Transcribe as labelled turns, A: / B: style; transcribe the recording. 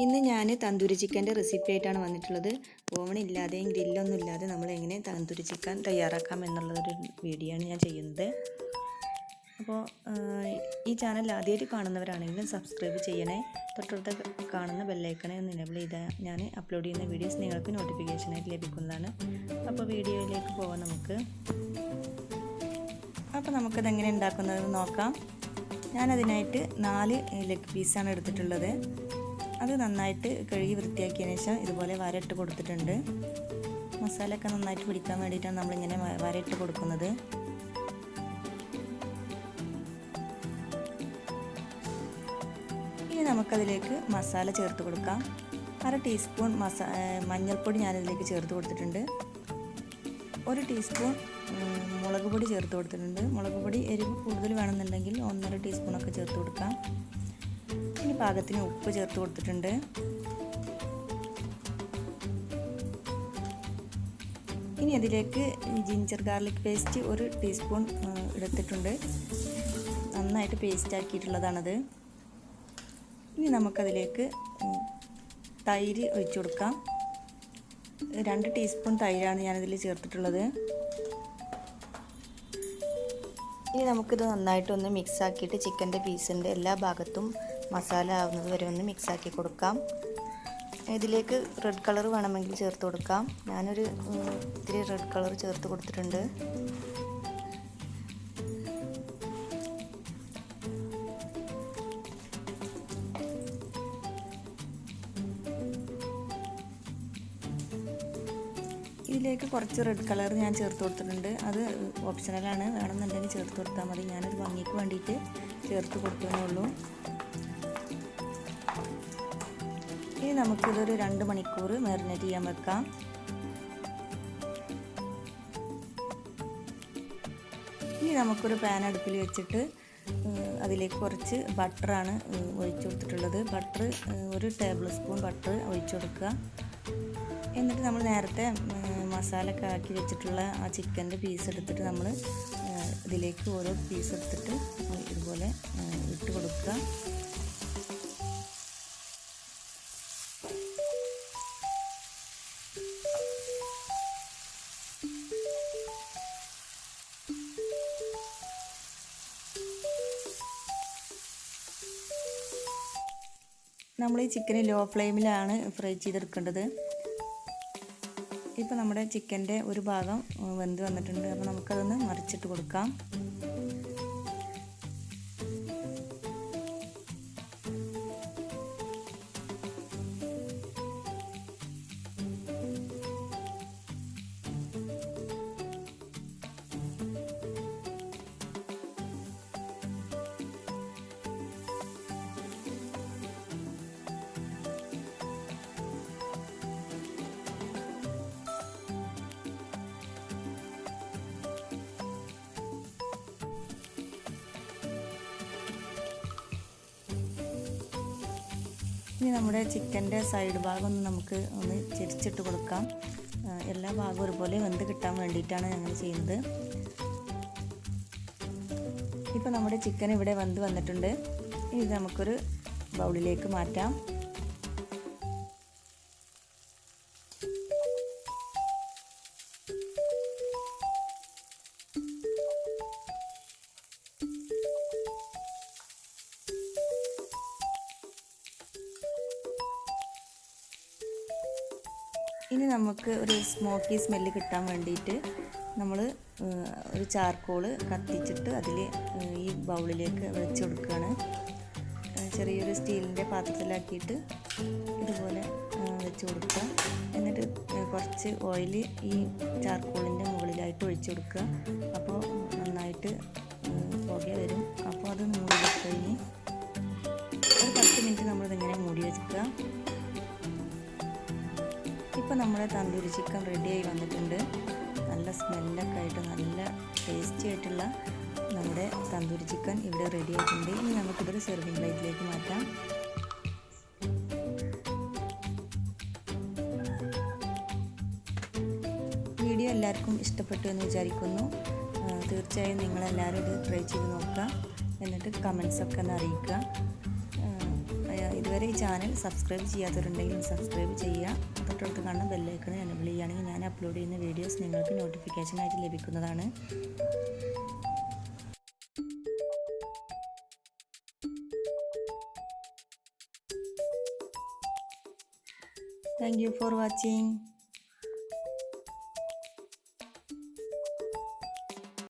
A: ഇന്ന് ഞാൻ തന്തൂരി ചിക്കൻ്റെ റെസിപ്പി ആയിട്ടാണ് വന്നിട്ടുള്ളത്. ഓവണില്ലാതെയും ഗ്രില്ലൊന്നും ഇല്ലാതെ നമ്മൾ എങ്ങനെ തന്തൂരി ചിക്കൻ തയ്യാറാക്കാം എന്നുള്ളൊരു വീഡിയോ ആണ് ഞാൻ ചെയ്യുന്നത്. അപ്പോൾ ഈ ചാനൽ ആദ്യമായിട്ട് കാണുന്നവരാണെങ്കിലും സബ്സ്ക്രൈബ് ചെയ്യണേ. തൊട്ടടുത്ത് കാണുന്ന ബെല്ലൈക്കണേ ഒന്ന് എനേബിൾ ചെയ്താൽ ഞാൻ അപ്ലോഡ് ചെയ്യുന്ന വീഡിയോസ് നിങ്ങൾക്ക് നോട്ടിഫിക്കേഷനായിട്ട് ലഭിക്കുന്നതാണ്. അപ്പോൾ വീഡിയോയിലേക്ക് പോകാം നമുക്ക്. അപ്പോൾ നമുക്കതെങ്ങനെ ഉണ്ടാക്കുന്നതെന്ന് നോക്കാം. ഞാനതിനായിട്ട് 4 ലെഗ് പീസാണ് എടുത്തിട്ടുള്ളത്. അത് നന്നായിട്ട് കഴുകി വൃത്തിയാക്കിയതിന് ശേഷം ഇതുപോലെ വരയിട്ട് കൊടുത്തിട്ടുണ്ട്. മസാലയൊക്കെ നന്നായിട്ട് പിടിക്കാൻ വേണ്ടിയിട്ടാണ് നമ്മളിങ്ങനെ വരയിട്ട് കൊടുക്കുന്നത്. ഇനി നമുക്കതിലേക്ക് മസാല ചേർത്ത് കൊടുക്കാം. 1/2 ടീസ്പൂൺ മഞ്ഞൾപ്പൊടി ഞാനിതിലേക്ക് ചേർത്ത് കൊടുത്തിട്ടുണ്ട്. 1 ടീസ്പൂൺ മുളക് പൊടി ചേർത്ത് കൊടുത്തിട്ടുണ്ട്. മുളക് പൊടി എരിവ് കൂടുതൽ വേണമെന്നുണ്ടെങ്കിൽ 1.5 ടീസ്പൂണൊക്കെ ചേർത്ത് കൊടുക്കാം. ഇനി പാകത്തിന് ഉപ്പ് ചേർത്ത് കൊടുത്തിട്ടുണ്ട്. ഇനി അതിലേക്ക് ജിഞ്ചർ ഗാർലിക് പേസ്റ്റ് 1 ടീസ്പൂൺ എടുത്തിട്ടുണ്ട്. നന്നായിട്ട് പേസ്റ്റ് ആക്കിയിട്ടുള്ളതാണത്. ഇനി നമുക്കതിലേക്ക് തൈര് ഒഴിച്ചു കൊടുക്കാം. 2 ടീസ്പൂൺ തൈരാണ് ഞാനതിൽ ചേർത്തിട്ടുള്ളത്. ഇനി നമുക്കിത് നന്നായിട്ടൊന്ന് മിക്സ് ആക്കിയിട്ട് ചിക്കൻ്റെ പീസിൻ്റെ എല്ലാ ഭാഗത്തും മസാല ആവുന്നത് വരെ ഒന്ന് മിക്സ് ആക്കി കൊടുക്കാം. ഇതിലേക്ക് റെഡ് കളർ വേണമെങ്കിൽ ചേർത്ത് കൊടുക്കാം. ഞാനൊരു ഇത്തിരി റെഡ് കളർ ചേർത്ത് കൊടുത്തിട്ടുണ്ട്. ഇതിലേക്ക് കുറച്ച് റെഡ് കളർ ഞാൻ ചേർത്ത് കൊടുത്തിട്ടുണ്ട്. അത് ഓപ്ഷണലാണ്, വേണമെന്നുണ്ടെങ്കിൽ ചേർത്ത് കൊടുത്താൽ മതി. ഞാനൊരു ഭംഗിക്ക് വേണ്ടിയിട്ട് ചേർത്ത് കൊടുത്തതേ ഉള്ളൂ. ഇനി നമുക്കിതൊരു 2 മണിക്കൂർ മാരിനേറ്റ് ചെയ്യാൻ വെക്കാം. ഇനി നമുക്കൊരു പാൻ അടുപ്പിൽ വെച്ചിട്ട് അതിലേക്ക് കുറച്ച് ബട്ടറാണ് ഒഴിച്ചു കൊടുത്തിട്ടുള്ളത്. ബട്ടർ 1 ടേബിൾ സ്പൂൺ ബട്ടർ ഒഴിച്ചു കൊടുക്കുക. എന്നിട്ട് നമ്മൾ നേരത്തെ മസാല ഒക്കെ ആക്കി വെച്ചിട്ടുള്ള ആ ചിക്കൻ്റെ പീസ് എടുത്തിട്ട് നമ്മൾ ഇതിലേക്ക് ഓരോ പീസ് എടുത്തിട്ട് ഇതുപോലെ ഇട്ട് കൊടുക്കുക. നമ്മൾ ഈ ചിക്കൻ ലോ ഫ്ലെയിമിലാണ് ഫ്രൈ ചെയ്തെടുക്കേണ്ടത്. ഇപ്പോൾ നമ്മുടെ ചിക്കൻ്റെ ഒരു ഭാഗം വെന്ത് വന്നിട്ടുണ്ട്. അപ്പോൾ നമുക്കതൊന്ന് മറിച്ചിട്ട് കൊടുക്കാം. ഇനി നമ്മുടെ ചിക്കൻ്റെ സൈഡ് ഭാഗം നമുക്ക് ഒന്ന് ചെരിച്ചിട്ട് കൊടുക്കാം. എല്ലാ ഭാഗവും ഒരുപോലെ വെന്ത് കിട്ടാൻ വേണ്ടിയിട്ടാണ് ഞങ്ങൾ ചെയ്യുന്നത്. ഇപ്പോൾ നമ്മുടെ ചിക്കൻ ഇവിടെ വെന്ത് വന്നിട്ടുണ്ട്. ഇനി ഇത് നമുക്കൊരു ബൗളിലേക്ക് മാറ്റാം. ഇനി നമുക്ക് ഒരു സ്മോക്കി സ്മെല്ല് കിട്ടാൻ വേണ്ടിയിട്ട് നമ്മൾ ഒരു ചാർക്കോൾ കത്തിച്ചിട്ട് അതിൽ ഈ ബൗളിലേക്ക് വെച്ച് കൊടുക്കുകയാണ്. ചെറിയൊരു സ്റ്റീലിൻ്റെ പാത്രത്തിലാക്കിയിട്ട് ഇതുപോലെ വെച്ച് കൊടുക്കുക. എന്നിട്ട് കുറച്ച് ഓയിൽ ഈ ചാർക്കോളിൻ്റെ മുകളിലായിട്ട് ഒഴിച്ച് കൊടുക്കുക. അപ്പോൾ നന്നായിട്ട് പുക വരും. അപ്പോൾ അത് മൂടി വെച്ച് കഴിഞ്ഞ് ഒരു 10 മിനിറ്റ് നമ്മളിതിങ്ങനെ മൂടി വെക്കുക. ഇപ്പോൾ നമ്മുടെ തന്തൂരി ചിക്കൻ റെഡിയായി വന്നിട്ടുണ്ട്. നല്ല സ്മെല്ലൊക്കെ ആയിട്ട് നല്ല ടേസ്റ്റി ആയിട്ടുള്ള നമ്മുടെ തന്തൂരി ചിക്കൻ ഇവിടെ റെഡി ആയിട്ടുണ്ട്. ഇനി നമുക്കിതൊരു സെർവിങ് പ്ലേറ്റിലേക്ക് മാറ്റാം. വീഡിയോ എല്ലാവർക്കും ഇഷ്ടപ്പെട്ടു എന്ന് വിചാരിക്കുന്നു. തീർച്ചയായും നിങ്ങളെല്ലാവരും ഇത് ട്രൈ ചെയ്ത് നോക്കുക. എന്നിട്ട് കമൻസൊക്കെ ഒന്ന് അറിയിക്കുക. ഇതുവരെ ഈ ചാനൽ സബ്സ്ക്രൈബ് ചെയ്യാത്തവരുണ്ടെങ്കിൽ സബ്സ്ക്രൈബ് ചെയ്യുക. തൊട്ടടുത്ത് കാണുന്ന ബെല്ലൈക്കൺ എനേബിൾ ചെയ്യുകയാണെങ്കിൽ ഞാൻ അപ്ലോഡ് ചെയ്യുന്ന വീഡിയോസ് നിങ്ങൾക്ക് നോട്ടിഫിക്കേഷനായിട്ട് ലഭിക്കുന്നതാണ്. Thank you for watching.